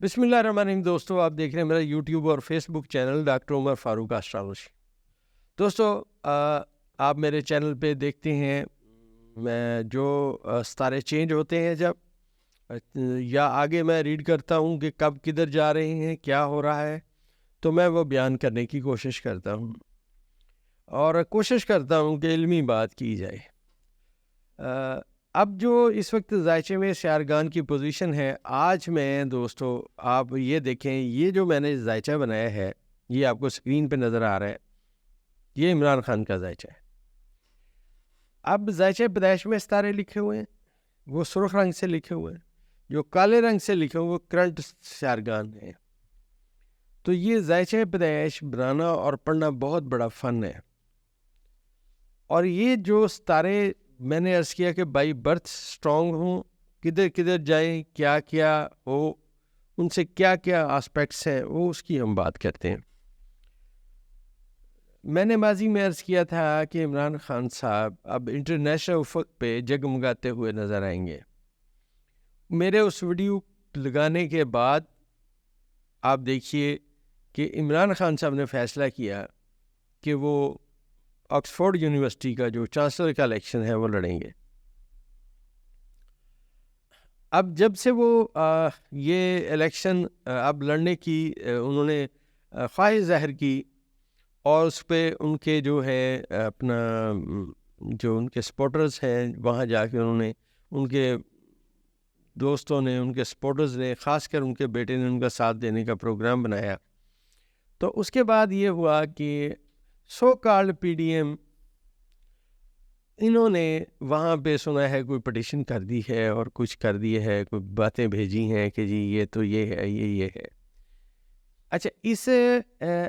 بسم اللہ الرحمن الرحیم دوستو، آپ دیکھ رہے ہیں میرا یوٹیوب اور فیس بک چینل ڈاکٹر عمر فاروق اسٹرالوجی۔ دوستو، آپ میرے چینل پہ دیکھتے ہیں میں جو ستارے چینج ہوتے ہیں جب یا آگے میں ریڈ کرتا ہوں کہ کب کدھر جا رہے ہیں، کیا ہو رہا ہے، تو میں وہ بیان کرنے کی کوشش کرتا ہوں اور کوشش کرتا ہوں کہ علمی بات کی جائے۔ اب جو اس وقت ذائچے میں سیارگان کی پوزیشن ہے، آج میں دوستو آپ یہ دیکھیں، یہ جو میں نے ذائچہ بنایا ہے، یہ آپ کو سکرین پہ نظر آ رہا ہے، یہ عمران خان کا ذائچہ ہے۔ اب ذائچہ پیدائش میں ستارے لکھے ہوئے ہیں، وہ سرخ رنگ سے لکھے ہوئے ہیں، جو کالے رنگ سے لکھے ہوئے وہ کرنٹ سیارگان ہیں۔ تو یہ ذائچہ پیدائش بنانا اور پڑھنا بہت بڑا فن ہے، اور یہ جو ستارے میں نے عرض کیا کہ بائی برتھ سٹرونگ ہوں، کدھر کدھر جائیں، کیا کیا ہو، ان سے کیا کیا آسپیکٹس ہیں، وہ اس کی ہم بات کرتے ہیں۔ میں نے ماضی میں عرض کیا تھا کہ عمران خان صاحب اب انٹرنیشنل افق پہ جگمگاتے ہوئے نظر آئیں گے۔ میرے اس ویڈیو لگانے کے بعد آپ دیکھیے کہ عمران خان صاحب نے فیصلہ کیا کہ وہ آکسفورڈ یونیورسٹی کا جو چانسلر کا الیکشن ہے وہ لڑیں گے۔ اب جب سے وہ یہ الیکشن اب لڑنے کی انہوں نے خواہش ظاہر کی، اور اس پہ ان کے جو ہے اپنا جو ان کے سپورٹرز ہیں، وہاں جا کے انہوں نے، ان کے دوستوں نے، ان کے سپورٹرز نے، خاص کر ان کے بیٹے نے ان کا ساتھ دینے کا پروگرام بنایا، تو اس کے بعد یہ ہوا کہ سو کالڈ پی ڈی ایم انہوں نے وہاں پہ سنا ہے کوئی پٹیشن کر دی ہے اور کچھ کر دی ہے، کوئی باتیں بھیجی ہیں کہ جی یہ تو یہ ہے، یہ ہے۔ اچھا، اس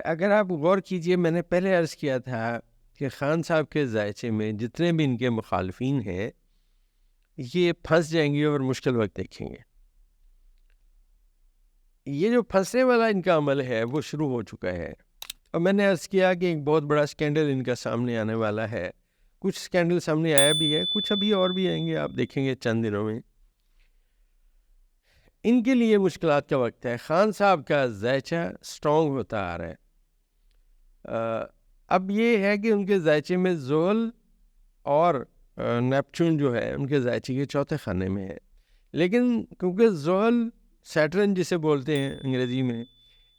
اگر آپ غور کیجئے، میں نے پہلے عرض کیا تھا کہ خان صاحب کے ذائچے میں جتنے بھی ان کے مخالفین ہیں یہ پھنس جائیں گے اور مشکل وقت دیکھیں گے۔ یہ جو پھنسنے والا ان کا عمل ہے وہ شروع ہو چکا ہے، اور میں نے عرض کیا کہ ایک بہت بڑا سکینڈل ان کا سامنے آنے والا ہے۔ کچھ سکینڈل سامنے آیا بھی ہے، کچھ ابھی اور بھی آئیں گے، آپ دیکھیں گے چند دنوں میں۔ ان کے لیے مشکلات کا وقت ہے۔ خان صاحب کا ذائچہ سٹرونگ ہوتا آ رہا ہے۔ اب یہ ہے کہ ان کے ذائچے میں زحل اور نیپچون جو ہے ان کے ذائچے کے چوتھے خانے میں ہے، لیکن کیونکہ زحل سیٹرن جسے بولتے ہیں انگریزی میں،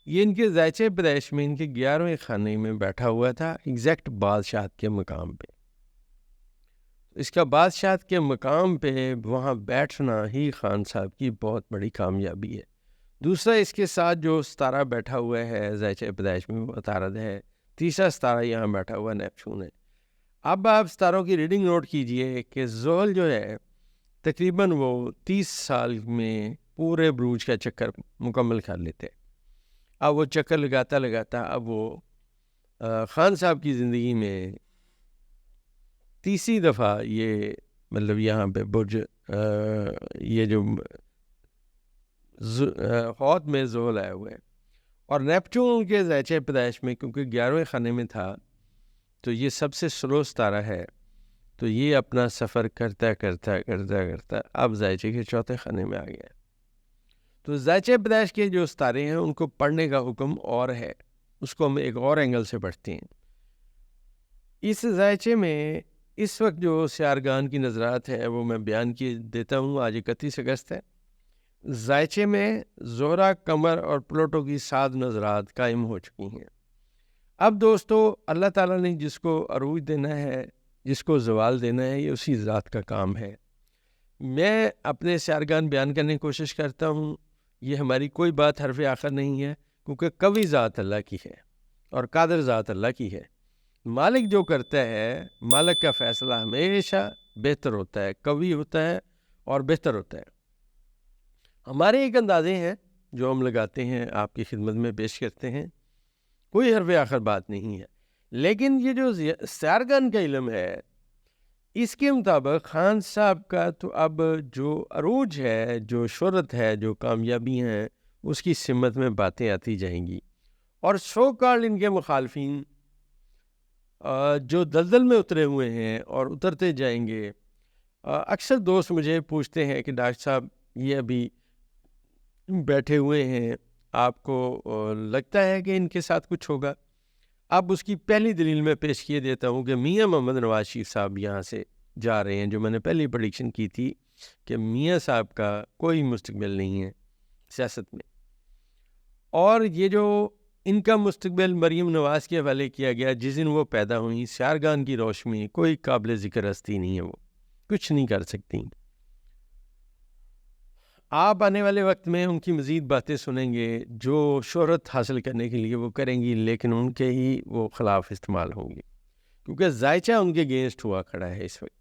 یہ ان کے ذائچے پیدائش میں ان کے 11ویں خانے میں بیٹھا ہوا تھا، ایگزیکٹ بادشاہت کے مقام پہ۔ اس کا بادشاہت کے مقام پہ وہاں بیٹھنا ہی خان صاحب کی بہت بڑی کامیابی ہے۔ دوسرا، اس کے ساتھ جو ستارہ بیٹھا ہوا ہے ذائچہ پیدائش میں وہ عطارد ہے۔ تیسرا ستارہ یہاں بیٹھا ہوا نیپچون ہے۔ اب آپ ستاروں کی ریڈنگ نوٹ کیجئے کہ زحل جو ہے تقریباً وہ 30 سال میں پورے بروج کا چکر مکمل کر لیتے۔ اب وہ چکر لگاتا لگاتا اب وہ خان صاحب کی زندگی میں تیسری دفعہ یہ مطلب یہاں پہ برج یہ جو حوت میں زحل آئے ہوئے ہیں، اور نیپچون کے ذائچہ پیدائش میں کیونکہ 11ویں خانے میں تھا تو یہ سب سے سلو ستارہ ہے، تو یہ اپنا سفر کرتا کرتا کرتا کرتا اب ذائچے کے چوتھے خانے میں آ گیا۔ تو ذائچہ پیدائش کے جو ستارے ہیں ان کو پڑھنے کا حکم اور ہے، اس کو ہم ایک اور اینگل سے پڑھتے ہیں۔ اس ذائچے میں اس وقت جو سیارگان کی نظرات ہیں وہ میں بیان کی دیتا ہوں۔ آج 31 اگست ہے۔ ذائچے میں زہرہ، قمر اور پلوٹو کی 7 نظرات قائم ہو چکی ہیں۔ اب دوستو، اللہ تعالیٰ نے جس کو عروج دینا ہے، جس کو زوال دینا ہے، یہ اسی ذات کا کام ہے۔ میں اپنے سیارگان بیان کرنے کی کوشش کرتا ہوں، یہ ہماری کوئی بات حرف آخر نہیں ہے، کیونکہ قوی ذات اللہ کی ہے اور قادر ذات اللہ کی ہے۔ مالک جو کرتا ہے، مالک کا فیصلہ ہمیشہ بہتر ہوتا ہے، قوی ہوتا ہے اور بہتر ہوتا ہے۔ ہمارے ایک اندازے ہیں جو ہم لگاتے ہیں، آپ کی خدمت میں پیش کرتے ہیں، کوئی حرف آخر بات نہیں ہے، لیکن یہ جو سیارگان کا علم ہے اس کے مطابق خان صاحب کا تو اب جو عروج ہے، جو شہرت ہے، جو کامیابی ہیں، اس کی سمت میں باتیں آتی جائیں گی، اور سو کالڈ ان کے مخالفین جو دلدل میں اترے ہوئے ہیں اور اترتے جائیں گے۔ اکثر دوست مجھے پوچھتے ہیں کہ ڈاکٹر صاحب یہ ابھی بیٹھے ہوئے ہیں، آپ کو لگتا ہے کہ ان کے ساتھ کچھ ہوگا. اب اس کی پہلی دلیل میں پیش کیے دیتا ہوں کہ میاں محمد نواز شریف صاحب یہاں سے جا رہے ہیں، جو میں نے پہلی پریڈکشن کی تھی کہ میاں صاحب کا کوئی مستقبل نہیں ہے سیاست میں. اور یہ جو ان کا مستقبل مریم نواز کے حوالے کیا گیا، جس دن وہ پیدا ہوئیں سیارگان کی روشنی، کوئی قابل ذکر ہستی نہیں ہے، وہ کچھ نہیں کر سکتی. آپ آنے والے وقت میں ان کی مزید باتیں سنیں گے جو شہرت حاصل کرنے کے لیے وہ کریں گی، لیکن ان کے ہی وہ خلاف استعمال ہوں گی، کیونکہ ذائچہ ان کے اگینسٹ ہوا کھڑا ہے اس وقت.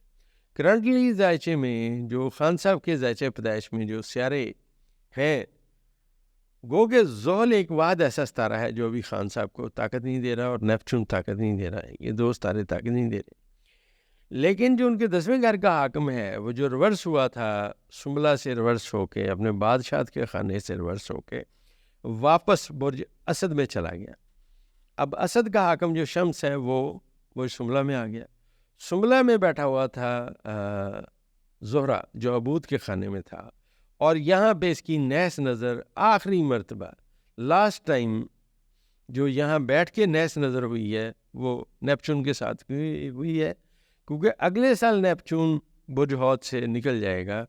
کرنٹلی ذائچے میں جو خان صاحب کے ذائچہ پیدائش میں جو سیارے ہیں، گو کہ زحل ایک واحد ایسا ستارہ ہے جو ابھی خان صاحب کو طاقت نہیں دے رہا، اور نیپچون طاقت نہیں دے رہا ہے، یہ دو ستارے طاقت نہیں دے رہے. لیکن جو ان کے 10ویں گھر کا حاکم ہے، وہ جو ریورس ہوا تھا سنبلا سے ریورس ہو کے، اپنے بادشاہ کے خانے سے ریورس ہو کے واپس برج اسد میں چلا گیا. اب اسد کا حاکم جو شمس ہے وہ سنبلا میں آ گیا. سنبلا میں بیٹھا ہوا تھا زہرہ جو عبود کے خانے میں تھا، اور یہاں پہ اس کی نیس نظر آخری مرتبہ لاسٹ ٹائم جو یہاں بیٹھ کے نیس نظر ہوئی ہے وہ نیپچون کے ساتھ ہوئی ہے، کیونکہ اگلے سال نیپچون برج حوت سے نکل جائے گا.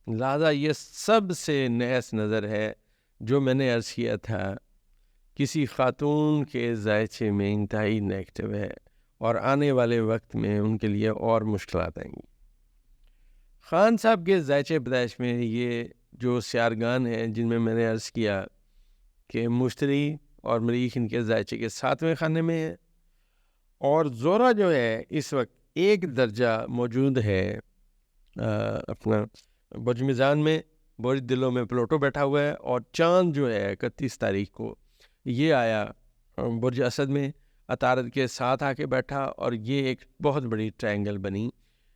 لہذا یہ سب سے نیس نظر ہے جو میں نے عرض کیا تھا کسی خاتون کے ذائچے میں انتہائی نیگیٹو ہے، اور آنے والے وقت میں ان کے لیے اور مشکلات آئیں گی. خان صاحب کے ذائچہ پیدائش میں یہ جو سیارگان ہیں جن میں نے عرض کیا کہ مشتری اور مریخ ان کے ذائچے کے 7ویں خانے میں ہے، اور زہرہ جو ہے اس وقت ایک درجہ موجود ہے اپنا برج میزان میں، برج دلوں میں پلوٹو بیٹھا ہوا ہے، اور چاند جو ہے 31 تاریخ کو یہ آیا برج اسد میں، عطارد کے ساتھ آ کے بیٹھا، اور یہ ایک بہت بڑی ٹرائنگل بنی.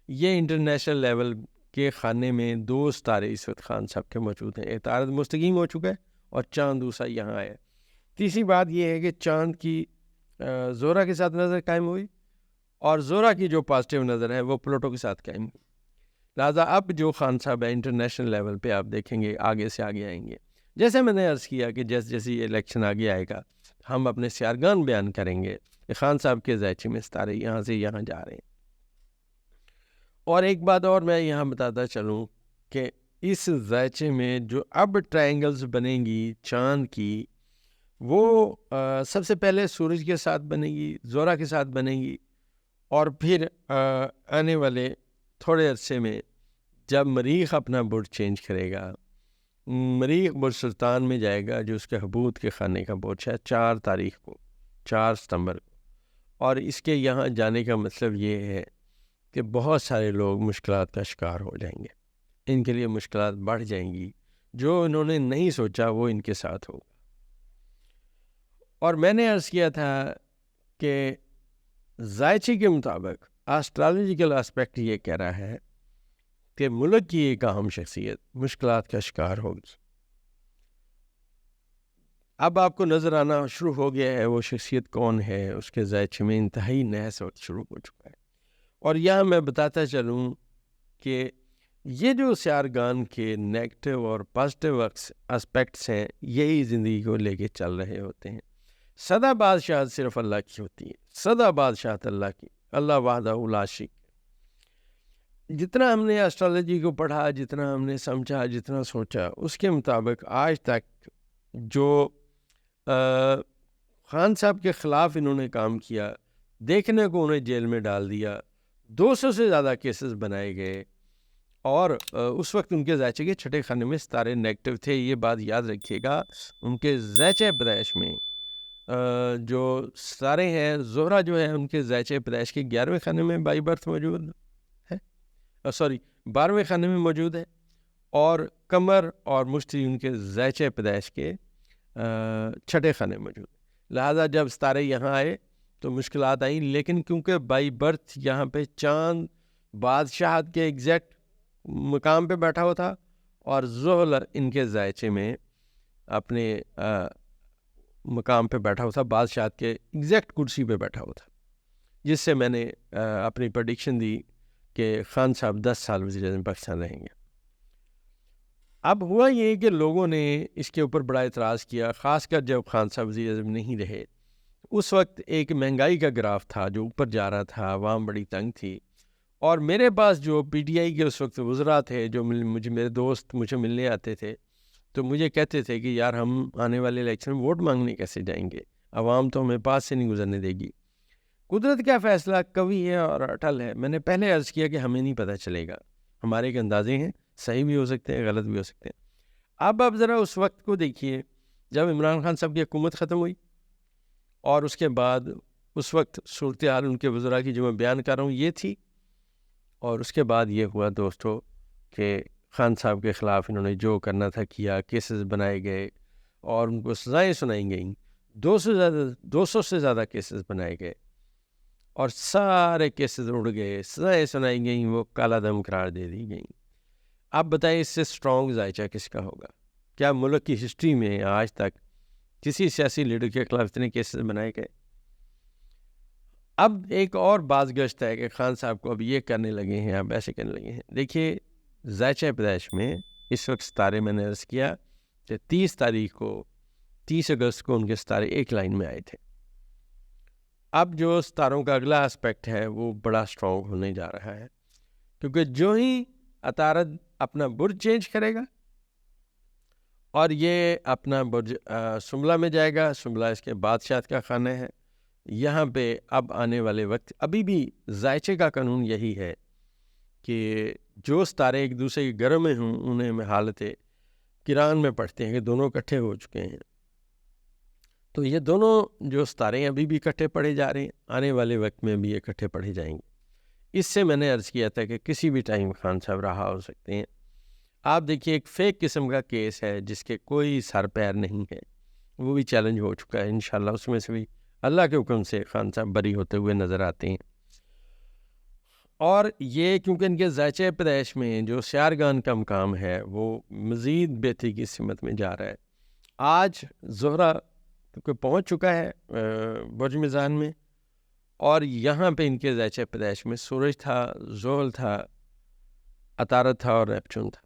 یہ انٹرنیشنل لیول کے خانے میں 2 ستارے اس وقت خان صاحب کے موجود ہیں. عطارد مستقیم ہو چکا ہے اور چاند دوسرا یہاں آیا. تیسری بات یہ ہے کہ چاند کی زہرہ کے ساتھ نظر قائم ہوئی، اور زہرہ کی جو پازیٹیو نظر ہے وہ پلوٹو کے ساتھ قائم ہوئی. لہٰذا اب جو خان صاحب ہے انٹرنیشنل لیول پہ آپ دیکھیں گے آگے سے آگے آئیں گے. جیسے میں نے عرض کیا کہ جیسے یہ الیکشن آگے آئے گا ہم اپنے سیارگان بیان کریں گے کہ خان صاحب کے ذائچے میں ستارے یہاں سے یہاں جا رہے ہیں. اور ایک بات اور میں یہاں بتاتا چلوں کہ اس ذائچے میں جو اب ٹرائنگلز بنیں گی چاند کی، وہ سب سے پہلے سورج کے ساتھ بنے گی، زہرہ کے ساتھ بنے گی، اور پھر آنے والے تھوڑے عرصے میں جب مریخ اپنا برج چینج کرے گا، مریخ برج سلطان میں جائے گا جو اس کے حبوط کے خانے کا برج ہے 4 تاریخ کو، 4 ستمبر کو. اور اس کے یہاں جانے کا مطلب یہ ہے کہ بہت سارے لوگ مشکلات کا شکار ہو جائیں گے، ان کے لیے مشکلات بڑھ جائیں گی، جو انہوں نے نہیں سوچا وہ ان کے ساتھ ہوگا. اور میں نے عرض کیا تھا کہ ذائچے کے مطابق آسٹرالوجیکل اسپیکٹ یہ کہہ رہا ہے کہ ملک کی ایک اہم شخصیت مشکلات کا شکار ہوگی. اب آپ کو نظر آنا شروع ہو گیا ہے وہ شخصیت کون ہے. اس کے ذائچے میں انتہائی نحس وقت شروع ہو چکا ہے. اور یہاں میں بتاتا چلوں کہ یہ جو سیارگان کے نیگیٹو اور پازیٹیو اسپیکٹس ہیں یہی زندگی کو لے کے چل رہے ہوتے ہیں. سدا بادشاہت صرف اللہ کی ہوتی ہے، سدا بادشاہت اللہ کی، اللہ وحدہ لا شریک. جتنا ہم نے اسٹرالوجی کو پڑھا، جتنا ہم نے سمجھا، جتنا سوچا، اس کے مطابق آج تک جو خان صاحب کے خلاف انہوں نے کام کیا، دیکھنے کو انہیں جیل میں ڈال دیا، 200 سے زیادہ کیسز بنائے گئے، اور اس وقت ان کے ذائچے کے 6 خانے میں ستارے نیگیٹو تھے. یہ بات یاد رکھیے گا. ان کے ذائچہ پیدائش میں جو ستارے ہیں، زہرہ جو ہے ان کے ذائچہ پیدائش کے 11ویں خانے میں بائی برتھ موجود ہے، 12ویں خانے میں موجود ہے، اور قمر اور مشتری ان کے ذائچہ پیدائش کے 6 خانے موجود. لہذا جب ستارے یہاں آئے تو مشکلات آئیں، لیکن کیونکہ بائی برتھ یہاں پہ چاند بادشاہت کے ایگزیکٹ مقام پہ بیٹھا ہوا تھا، اور زحل ان کے ذائچے میں اپنے مقام پہ بیٹھا ہوا تھا، بادشاہت کے ایگزیکٹ کرسی پہ بیٹھا ہوا تھا، جس سے میں نے اپنی پریڈکشن دی کہ خان صاحب 10 سال وزیر اعظم پاکستان رہیں گے. اب ہوا یہ کہ لوگوں نے اس کے اوپر بڑا اعتراض کیا، خاص کر جب خان صاحب وزیر اعظم نہیں رہے۔ اس وقت ایک مہنگائی کا گراف تھا جو اوپر جا رہا تھا، عوام بڑی تنگ تھی، اور میرے پاس جو پی ٹی آئی کے اس وقت وزراء تھے، جو میرے دوست مجھے ملنے آتے تھے، تو مجھے کہتے تھے کہ یار ہم آنے والے الیکشن میں ووٹ مانگنے کیسے جائیں گے، عوام تو ہمیں پاس سے نہیں گزرنے دے گی۔ قدرت کا فیصلہ قوی ہے اور اٹل ہے۔ میں نے پہلے عرض کیا کہ ہمیں نہیں پتہ چلے گا، ہمارے ایک اندازے ہیں، صحیح بھی ہو سکتے ہیں، غلط بھی ہو سکتے ہیں۔ اب آپ ذرا اس وقت کو دیکھیے جب عمران خان صاحب کی حکومت ختم ہوئی، اور اس کے بعد اس وقت صورتحال ان کے وزراء کی جو میں بیان کر رہا ہوں یہ تھی، اور اس کے بعد یہ ہوا دوستو کہ خان صاحب کے خلاف انہوں نے جو کرنا تھا کیا، کیسز بنائے گئے اور ان کو سزائیں سنائی گئیں، 200 سے زیادہ کیسز بنائے گئے اور سارے کیسز اڑ گئے، سزائیں سنائی گئیں، وہ کالا دم قرار دے دی گئیں۔ آپ بتائیں اس سے سٹرونگ ذائچہ کس کا ہوگا؟ کیا ملک کی ہسٹری میں آج تک کسی سیاسی لیڈر کے خلاف اتنے کیسز بنائے گئے؟ اب ایک اور باز گشت ہے کہ خان صاحب کو اب یہ کرنے لگے ہیں، اب ایسے کرنے لگے ہیں۔ دیکھیے ذائچہ پیدائش میں اس وقت ستارے میں نے عرض کیا کہ 30 اگست کو ان کے ستارے ایک لائن میں آئے تھے۔ اب جو ستاروں کا اگلا اسپیکٹ ہے وہ بڑا سٹرونگ ہونے جا رہا ہے، کیونکہ جو ہی عطارد اپنا برج چینج کرے گا اور یہ اپنا برج سنبلہ میں جائے گا، سنبلہ اس کے بادشاہت کا خانہ ہے، یہاں پہ اب آنے والے وقت ابھی بھی ذائچے کا قانون یہی ہے کہ جو ستارے ایک دوسرے کے گھر میں ہوں انہیں میں حالت کران میں پڑھتے ہیں کہ دونوں اکٹھے ہو چکے ہیں، تو یہ دونوں جو ستارے ہیں ابھی بھی اکٹھے پڑھے جا رہے ہیں، آنے والے وقت میں بھی اکٹھے پڑھے جائیں گے۔ اس سے میں نے عرض کیا تھا کہ کسی بھی ٹائم خان صاحب رہا ہو سکتے ہیں۔ آپ دیکھیے ایک فیک قسم کا کیس ہے جس کے کوئی سر پیر نہیں ہے، وہ بھی چیلنج ہو چکا ہے، انشاءاللہ اس میں سے بھی اللہ کے حکم سے خان صاحب بری ہوتے ہوئے نظر آتے ہیں۔ اور یہ کیونکہ ان کے ذائچہ پیدائش میں جو سیارگان کا مقام ہے وہ مزید بہتری کی سمت میں جا رہا ہے۔ آج زہرہ کیونکہ پہنچ چکا ہے برج میزان میں، اور یہاں پہ ان کے ذائچہ پیدائش میں سورج تھا، زحل تھا، عطارد تھا اور نیپچون تھا۔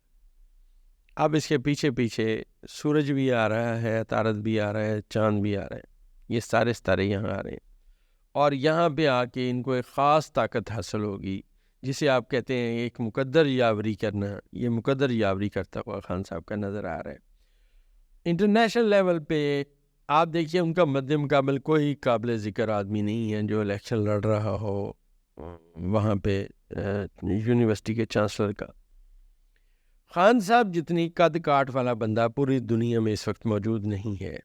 اب اس کے پیچھے پیچھے سورج بھی آ رہا ہے، عطارد بھی آ رہا ہے، چاند بھی آ رہا ہے، یہ سارے ستارے یہاں آ رہے ہیں، اور یہاں پہ آ کے ان کو ایک خاص طاقت حاصل ہوگی جسے آپ کہتے ہیں ایک مقدر یاوری کرنا۔ یہ مقدر یاوری کرتا ہوا خان صاحب کا نظر آ رہا ہے۔ انٹرنیشنل لیول پہ آپ دیکھیے ان کا مد مقابل کوئی قابل ذکر آدمی نہیں ہے جو الیکشن لڑ رہا ہو وہاں پہ یونیورسٹی کے چانسلر کا۔ خان صاحب جتنی قد کاٹ والا بندہ پوری دنیا میں اس وقت موجود نہیں ہے۔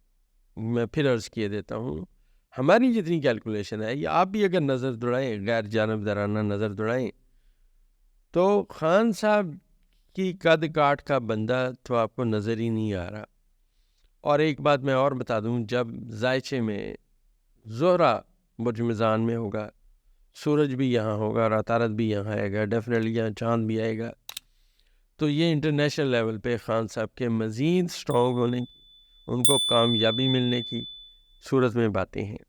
میں پھر عرض کیے دیتا ہوں، ہماری جتنی کیلکولیشن ہے، یا آپ بھی اگر نظر دوڑائیں، غیر جانبدارانہ نظر دوڑائیں، تو خان صاحب کی قد کاٹ کا بندہ تو آپ کو نظر ہی نہیں آ رہا۔ اور ایک بات میں اور بتا دوں، جب ذائچے میں زہرہ برج میزان میں ہوگا، سورج بھی یہاں ہوگا اور عطارد بھی یہاں آئے گا، ڈیفینیٹلی یہاں چاند بھی آئے گا، تو یہ انٹرنیشنل لیول پہ خان صاحب کے مزید سٹرونگ ہونے کی، ان کو کامیابی ملنے کی صورت میں باتیں ہیں۔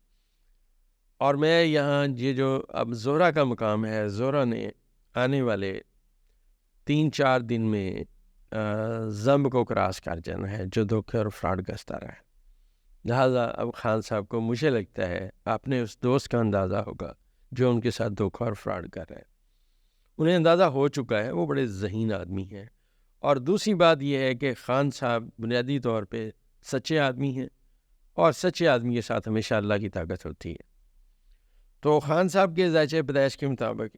اور میں یہاں یہ جو اب زہرہ کا مقام ہے، زہرہ نے آنے والے 3-4 دن میں زمب کو کراس کر جانا ہے جو دھوکے اور فراڈ کا ستارہ ہے۔ لہٰذا اب خان صاحب کو مجھے لگتا ہے اپنے اس دوست کا اندازہ ہوگا جو ان کے ساتھ دھوکہ اور فراڈ کر رہا ہے، انہیں اندازہ ہو چکا ہے، وہ بڑے ذہین آدمی ہیں۔ اور دوسری بات یہ ہے کہ خان صاحب بنیادی طور پہ سچے آدمی ہیں، اور سچے آدمی کے ساتھ ہمیشہ اللہ کی طاقت ہوتی ہے۔ تو خان صاحب کے ذائچہ پیدائش کے مطابق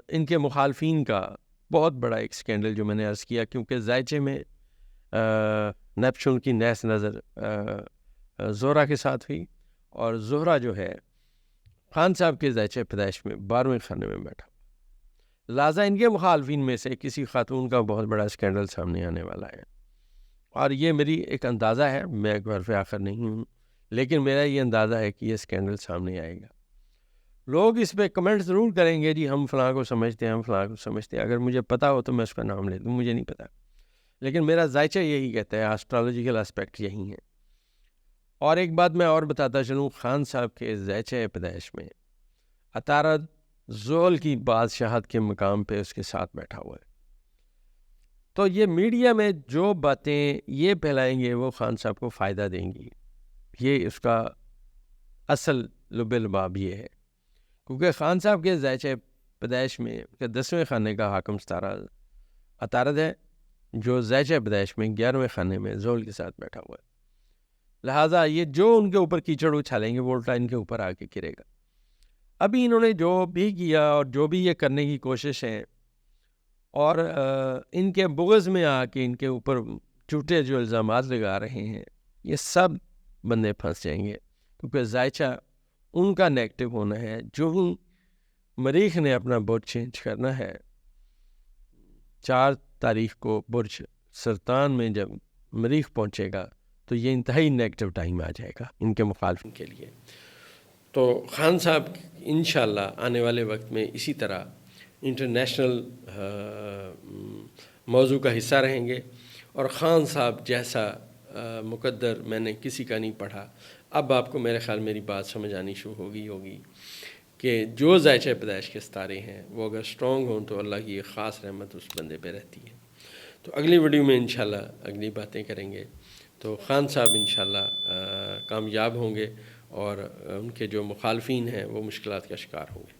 ان کے مخالفین کا بہت بڑا ایک سکینڈل جو میں نے عرض کیا، کیونکہ ذائچے میں نیپچون کی نیس نظر زہرہ کے ساتھ ہوئی، اور زہرہ جو ہے خان صاحب کے ذائچہ پیدائش میں 12ویں خانے میں بیٹھا، لہٰذا ان کے مخالفین میں سے کسی خاتون کا بہت بڑا سکینڈل سامنے آنے والا ہے۔ اور یہ میری ایک اندازہ ہے، میں ایک حرف آخر نہیں ہوں، لیکن میرا یہ اندازہ ہے کہ یہ سکینڈل سامنے آئے گا۔ لوگ اس پہ کمنٹ ضرور کریں گے، جی ہم فلاں کو سمجھتے ہیں، ہم فلاں کو سمجھتے ہیں، اگر مجھے پتہ ہو تو میں اس کا نام لے دوں، مجھے نہیں پتہ، لیکن میرا ذائچہ یہی کہتا ہے، آسٹرالوجیکل اسپیکٹ یہی ہیں۔ اور ایک بات میں اور بتاتا چلوں، خان صاحب کے ذائچہ پیدائش میں عطارد زحل کی بادشاہت کے مقام پہ اس کے ساتھ بیٹھا ہوا ہے، تو یہ میڈیا میں جو باتیں یہ پھیلائیں گے وہ خان صاحب کو فائدہ دیں گی. یہ اس کا اصل لب لباب یہ ہے، کیونکہ خان صاحب کے ذائچہ پیدائش میں 10ویں خانے کا حاکم ستارہ عطارد ہے، جو ذائچہ پیدائش میں 11ویں خانے میں زحل کے ساتھ بیٹھا ہوا ہے. لہٰذا یہ جو ان کے اوپر کیچڑ اچھالیں گے وہ الٹا ان کے اوپر آ کے گرے گا. ابھی انہوں نے جو بھی کیا اور جو بھی یہ کرنے کی کوشش ہے، اور ان کے بغض میں آ کے ان کے اوپر جھوٹے جو الزامات لگا رہے ہیں، یہ سب بندے پھنس جائیں گے، کیونکہ ذائچہ ان کا نیگیٹو ہونا ہے. جو ہی مریخ نے اپنا برج چینج کرنا ہے، 4 تاریخ کو برج سرطان میں جب مریخ پہنچے گا تو یہ انتہائی نیگیٹو ٹائم آ جائے گا ان کے مخالفین کے لیے. تو خان صاحب انشاءاللہ آنے والے وقت میں اسی طرح انٹرنیشنل موضوع کا حصہ رہیں گے. اور خان صاحب جیسا مقدر میں نے کسی کا نہیں پڑھا. اب آپ کو میرے خیال میری بات سمجھ آنی شروع ہوگی کہ جو ذائچہ پیدائش کے ستارے ہیں وہ اگر سٹرونگ ہوں تو اللہ کی ایک خاص رحمت اس بندے پہ رہتی ہے. تو اگلی ویڈیو میں انشاءاللہ اگلی باتیں کریں گے. تو خان صاحب انشاءاللہ کامیاب ہوں گے اور ان کے جو مخالفین ہیں وہ مشکلات کا شکار ہوں گے.